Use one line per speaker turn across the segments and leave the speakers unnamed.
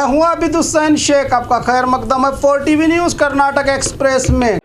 मैं हूं आबिद हुसैन शेख, आपका खैर मकदम है 4TV न्यूज़ कर्नाटक एक्सप्रेस में।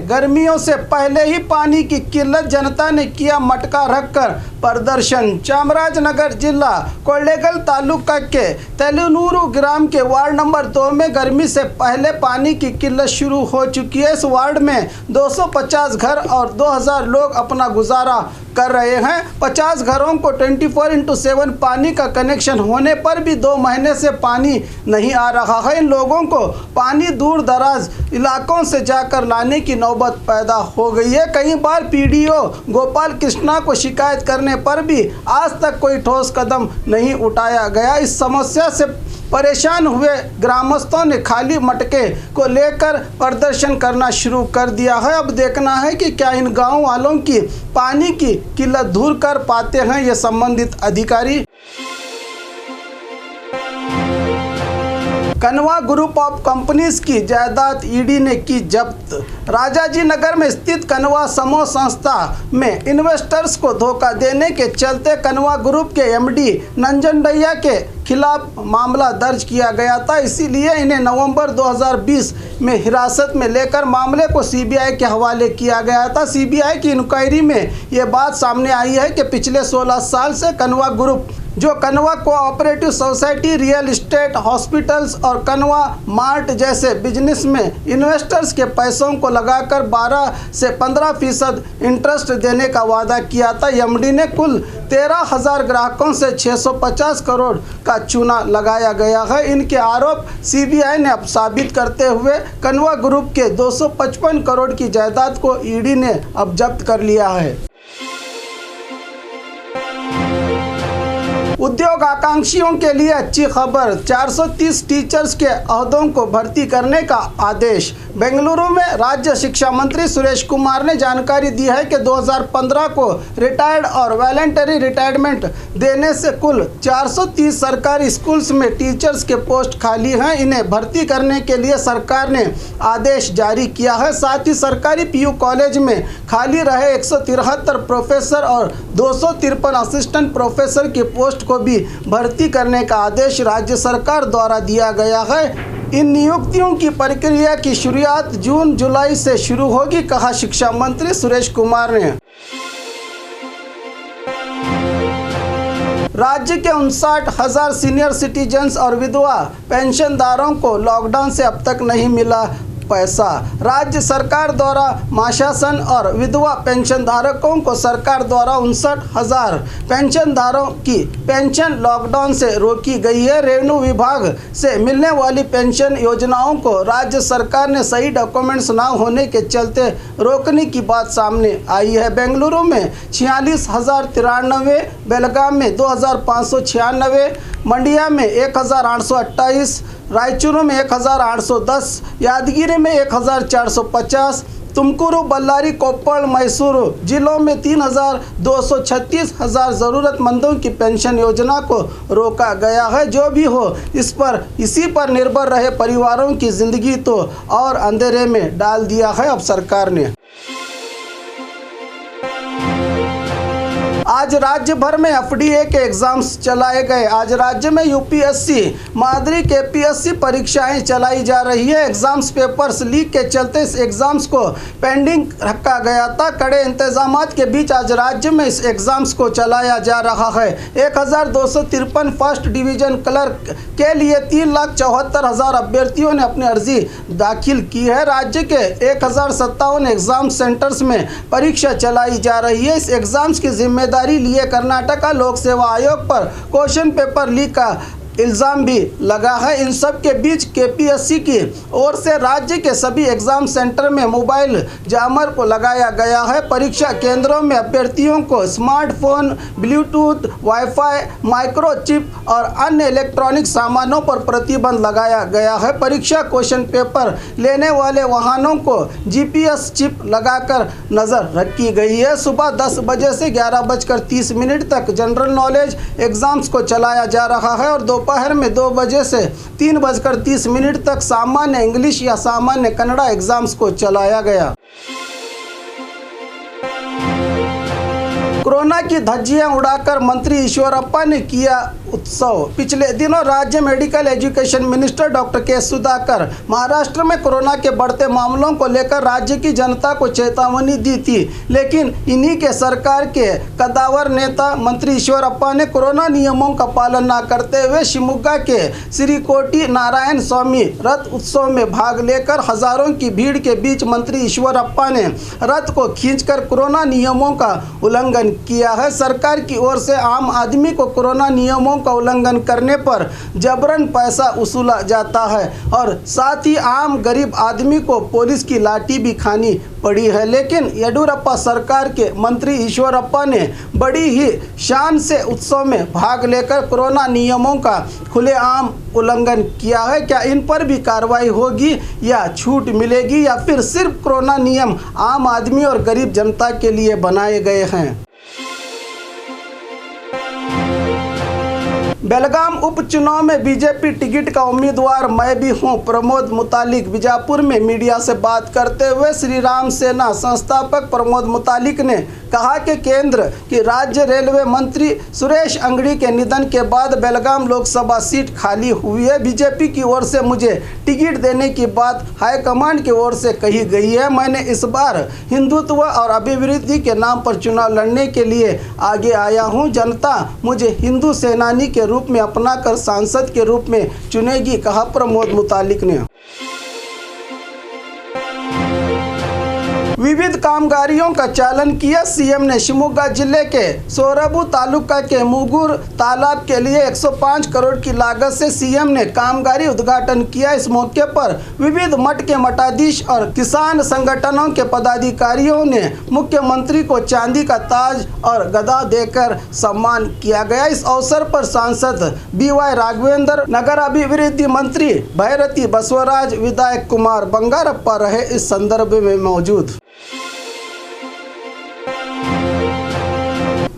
गर्मियों से पहले ही पानी की किल्लत, जनता ने किया मटका रखकर प्रदर्शन। चामराजनगर जिला कोल्लेगल तालुका के तेलुनूरू ग्राम के वार्ड नंबर 2 में गर्मी से पहले पानी की किल्लत शुरू हो चुकी है। इस वार्ड में 250 घर और 2000 लोग अपना गुजारा कर रहे हैं। 50 घरों को 24/7 पानी का कनेक्शन होने पर भी 2 महीने से पानी नहीं आ रहा है। इन लोगों को पानी दूर दराज इलाकों से जाकर लाने की नौबत पैदा हो गई है। कई बार पीडीओ गोपाल कृष्णा को शिकायत करने पर भी आज तक कोई ठोस कदम नहीं उठाया गया। इस समस्या से परेशान हुए ग्रामस्थों ने खाली मटके को लेकर प्रदर्शन करना शुरू कर दिया है। अब देखना है कि क्या इन गांव वालों की पानी की किल्लत दूर कर पाते हैं ये संबंधित अधिकारी। कनवा ग्रुप ऑफ कंपनीज की जायदाद ईडी ने की जब्त। राजाजी नगर में स्थित कनवा समूह संस्था में इन्वेस्टर्स को धोखा देने के चलते कनवा ग्रुप के एमडी नंजनडैया के खिलाफ मामला दर्ज किया गया था। इसीलिए इन्हें नवंबर 2020 में हिरासत में लेकर मामले को सीबीआई के हवाले किया गया था। सीबीआई की इंक्वायरी में ये बात सामने आई है कि पिछले 16 साल से कनवा ग्रुप, जो कनवा cooperative society, real estate, hospitals और कनवा मार्ट जैसे बिजनेस में इन्वेस्टर्स के पैसों को लगाकर 12 से 15% इंटरेस्ट देने का वादा किया था। एमडी ने कुल 13,000 ग्राहकों से 650 करोड़ का चूना लगाया गया है। इनके आरोप सीबीआई ने अब साबित करते हुए कनवा ग्रुप के 255 करोड़ की जायदाद को ईडी ने अब जब्त कर लिया है। उद्योग आकांक्षियों के लिए अच्छी खबर, 430 टीचर्स के अहदों को भर्ती करने का आदेश। बेंगलुरु में राज्य शिक्षा मंत्री सुरेश कुमार ने जानकारी दी है कि 2015 को रिटायर्ड और वॉलंटरी रिटायरमेंट देने से कुल 430 सरकारी स्कूल्स में टीचर्स के पोस्ट खाली हैं। इन्हें भर्ती करने के लिए सरकार ने आदेश जारी किया है। साथ ही सरकारी पीयू कॉलेज में खाली रहे 173 प्रोफेसर और 253 असिस्टेंट प्रोफेसर की पोस्ट को भी भर्ती करने का आदेश राज्य सरकार द्वारा दिया गया है। इन नियुक्तियों की प्रक्रिया की शुरुआत जून-जुलाई से शुरू होगी, कहा शिक्षा मंत्री सुरेश कुमार ने। राज्य के 59,000 सीनियर सिटीजन्स और विधवा पेंशनदारों को लॉकडाउन से अब तक नहीं मिला पैसा। राज्य सरकार द्वारा माशासन और विधवा पेंशनधारकों को सरकार द्वारा 59,000 पेंशनधारों की पेंशन लॉकडाउन से रोकी गई है। रेवेन्यू विभाग से मिलने वाली पेंशन योजनाओं को राज्य सरकार ने सही डॉक्यूमेंट्स ना होने के चलते रोकने की बात सामने आई है। बेंगलुरु में 46,093, बेलगाम में 2,596, मंडिया में 1,828, रायचूरू में 1,810, यादगिरी में 1,450, तुमकुरू, बल्लारी, कोप्पल, मैसूरू जिलों में 3,236 ज़रूरतमंदों की पेंशन योजना को रोका गया है। जो भी हो, इसी पर निर्भर रहे परिवारों की जिंदगी तो और अंधेरे में डाल दिया है अब सरकार ने। आज राज्य भर में एफडीए के एग्जाम्स चलाए गए। आज राज्य में यूपीएससी, माध्यमिक केपीएससी परीक्षाएं चलाई जा रही है। एग्जाम्स पेपर्स लीक के चलते इस एग्जाम्स को पेंडिंग रखा गया था। कड़े इंतजामात के बीच आज राज्य में इस एग्जाम्स को चलाया जा रहा है। 1,253 फर्स्ट डिवीजन क्लर्क के लिए 3,74,000 अभ्यर्थियों ने अपनी अर्जी दाखिल की है। राज्य के 1,057 एग्जाम सेंटर्स में परीक्षा चलाई जा रही है। इस एग्जाम्स की जिम्मेदारी लिए कर्नाटक लोक सेवा आयोग पर क्वेश्चन पेपर लीक का इल्ज़ाम भी लगा है। इन सब के बीच केपीएससी की ओर से राज्य के सभी एग्जाम सेंटर में मोबाइल जामर को लगाया गया है। परीक्षा केंद्रों में अभ्यर्थियों को स्मार्टफोन, ब्लूटूथ, वाईफाई, माइक्रोचिप और अन्य इलेक्ट्रॉनिक सामानों पर प्रतिबंध लगाया गया है। परीक्षा क्वेश्चन पेपर लेने वाले वाहनों को जीपीएस चिप लगाकर नज़र रखी गई है। सुबह 10 बजे से 11:30 तक जनरल नॉलेज एग्जाम्स को चलाया जा रहा है और दोपहर में 2 बजे से 3:30 तक सामान्य इंग्लिश या सामान्य कन्नड़ा एग्जाम्स को चलाया गया। कोरोना की धज्जियां उड़ाकर मंत्री ईश्वरप्पा ने किया उत्सव। पिछले दिनों राज्य मेडिकल एजुकेशन मिनिस्टर डॉक्टर के सुधाकर महाराष्ट्र में कोरोना के बढ़ते मामलों को लेकर राज्य की जनता को चेतावनी दी थी, लेकिन इन्हीं के सरकार के कद्दावर नेता मंत्री ईश्वरप्पा ने कोरोना नियमों का पालन न करते हुए शिवमोगा के श्री कोटी नारायण स्वामी रथ उत्सव में भाग लेकर हजारों की भीड़ के बीच मंत्री ईश्वरप्पा ने रथ को खींचकर कोरोना नियमों का उल्लंघन किया है। सरकार की ओर से आम आदमी को कोरोना नियमों का उल्लंघन करने पर जबरन पैसा वसूला जाता है और साथ ही आम गरीब आदमी को पुलिस की लाठी भी खानी पड़ी है। लेकिन येडियुरप्पा सरकार के मंत्री ईश्वरप्पा ने बड़ी ही शान से उत्सव में भाग लेकर कोरोना नियमों का खुलेआम उल्लंघन किया है। क्या इन पर भी कार्रवाई होगी या छूट मिलेगी, या फिर सिर्फ कोरोना नियम आम आदमी और गरीब जनता के लिए बनाए गए हैं? बेलगाम उपचुनाव में बीजेपी टिकट का उम्मीदवार मैं भी हूं। प्रमोद मुतालिक बीजापुर में मीडिया से बात करते हुए श्री राम सेना संस्थापक प्रमोद मुतालिक ने कहा कि केंद्र की राज्य रेलवे मंत्री सुरेश अंगड़ी के निधन के बाद बेलगाम लोकसभा सीट खाली हुई है। बीजेपी की ओर से मुझे टिकट देने की बात हाईकमांड की ओर से कही गई है। मैंने इस बार हिंदुत्व और अभिवृद्धि के नाम पर चुनाव लड़ने के लिए आगे आया हूं। जनता मुझे हिंदू सेनानी के रूप में अपनाकर सांसद के रूप में चुनेगी, कहा प्रमोद मुतालिक ने। विविध कामगारियों का चालन किया सीएम ने। शिवमोगा जिले के सोरबू तालुका के मुगुर तालाब के लिए 105 करोड़ की लागत से सीएम ने कामगारी उद्घाटन किया। इस मौके पर विविध मठ के मठाधीश और किसान संगठनों के पदाधिकारियों ने मुख्यमंत्री को चांदी का ताज और गदा देकर सम्मान किया गया। इस अवसर पर सांसद BY राघवेंद्र, नगर अभिवृद्धि मंत्री भैरती बसवराज, विधायक कुमार बंगारप्पा रहे इस संदर्भ में मौजूद।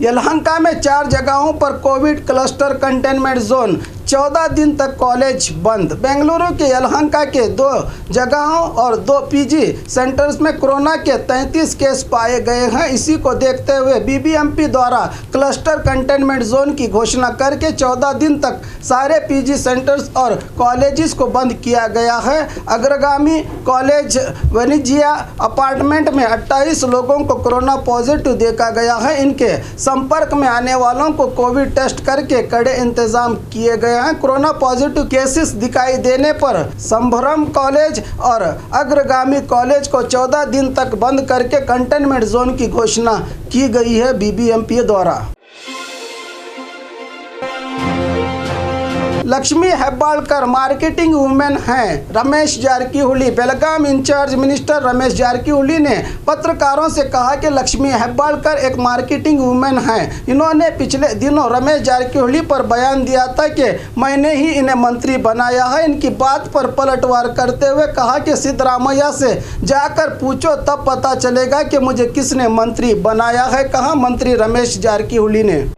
यलहंका में 4 जगहों पर कोविड क्लस्टर कंटेनमेंट जोन, 14 दिन तक कॉलेज बंद। बेंगलुरु के यलहंका के 2 जगहों और 2 PG सेंटर्स में कोरोना के 33 केस पाए गए हैं। इसी को देखते हुए BBMP द्वारा क्लस्टर कंटेनमेंट जोन की घोषणा करके 14 दिन तक सारे PG सेंटर्स और कॉलेजेस को बंद किया गया है। अग्रगामी कॉलेज वाणिज्य अपार्टमेंट में 28 लोगों को कोरोना पॉजिटिव देखा गया है। इनके संपर्क में आने वालों को कोविड टेस्ट करके कड़े इंतजाम किए गए हैं। कोरोना पॉजिटिव केसेस दिखाई देने पर संभरम कॉलेज और अग्रगामी कॉलेज को 14 दिन तक बंद करके कंटेनमेंट जोन की घोषणा की गई है BBMP द्वारा। लक्ष्मी हेब्बाळकर मार्केटिंग वुमेन हैं। रमेश जारकीहोली। बेलगाम इंचार्ज मिनिस्टर रमेश जारकीहोली ने पत्रकारों से कहा कि लक्ष्मी हेब्बाळकर एक मार्केटिंग वुमेन हैं। इन्होंने पिछले दिनों रमेश जारकीहोली पर बयान दिया था कि मैंने ही इन्हें मंत्री बनाया है। इनकी बात पर पलटवार करते हुए कहा कि सिद्धरामैया से जाकर पूछो, तब पता चलेगा कि मुझे किसने मंत्री बनाया है, कहा मंत्री रमेश जारकीहोली ने।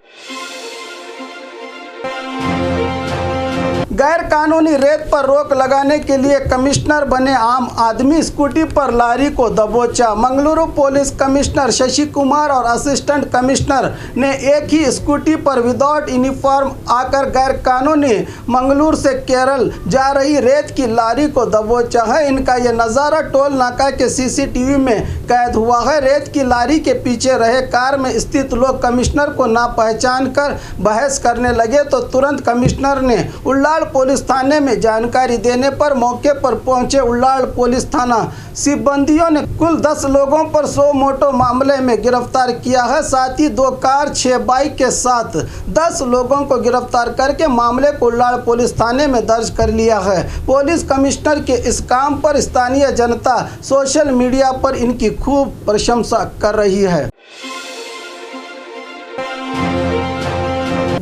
गैर कानूनी रेत पर रोक लगाने के लिए कमिश्नर बने आम आदमी, स्कूटी पर लारी को दबोचा। मंगलुरु पुलिस कमिश्नर शशि कुमार और असिस्टेंट कमिश्नर ने एक ही स्कूटी पर विदाउट यूनिफॉर्म आकर गैर कानूनी मंगलुरु से केरल जा रही रेत की लारी को दबोचा है। इनका यह नज़ारा टोल नाका के CCTV में कैद हुआ है। रेत की लारी के पीछे रहे कार में स्थित लोग कमिश्नर को ना पहचान कर बहस करने लगे तो तुरंत कमिश्नर ने उल्लाड़ पुलिस थाने में जानकारी देने पर मौके पर पहुंचे उल्लाड़ पुलिस थाना सिब्बंदियों ने कुल 10 लोगों पर 100 मोटो मामले में गिरफ्तार किया है। साथ ही 2 कार 6 बाइक के साथ 10 लोगों को गिरफ्तार करके मामले को उल्लाड़ पुलिस थाने में दर्ज कर लिया है। पुलिस कमिश्नर के इस काम पर स्थानीय जनता सोशल मीडिया पर इनकी खूब प्रशंसा कर रही है।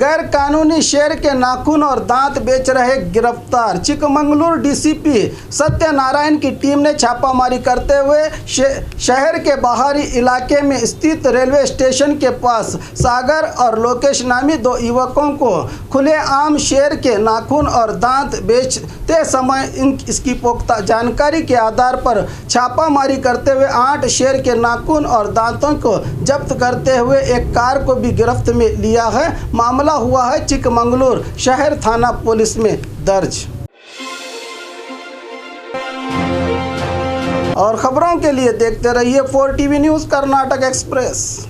गैर कानूनी शेर के नाखून और दांत बेच रहे गिरफ्तार। चिकमंगलुरु डीसीपी सत्यनारायण की टीम ने छापामारी करते हुए शहर के बाहरी इलाके में स्थित रेलवे स्टेशन के पास सागर और लोकेश नामी 2 युवकों को खुलेआम शेर के नाखून और दांत बेचते समय इसकी पुख्ता जानकारी के आधार पर छापामारी करते हुए 8 शेर के नाखून और दांतों को जब्त करते हुए एक कार को भी गिरफ्त में लिया है। मामला हुआ है चिकमंगलुरु शहर थाना पुलिस में दर्ज। और खबरों के लिए देखते रहिए 4 टीवी न्यूज़ कर्नाटक एक्सप्रेस।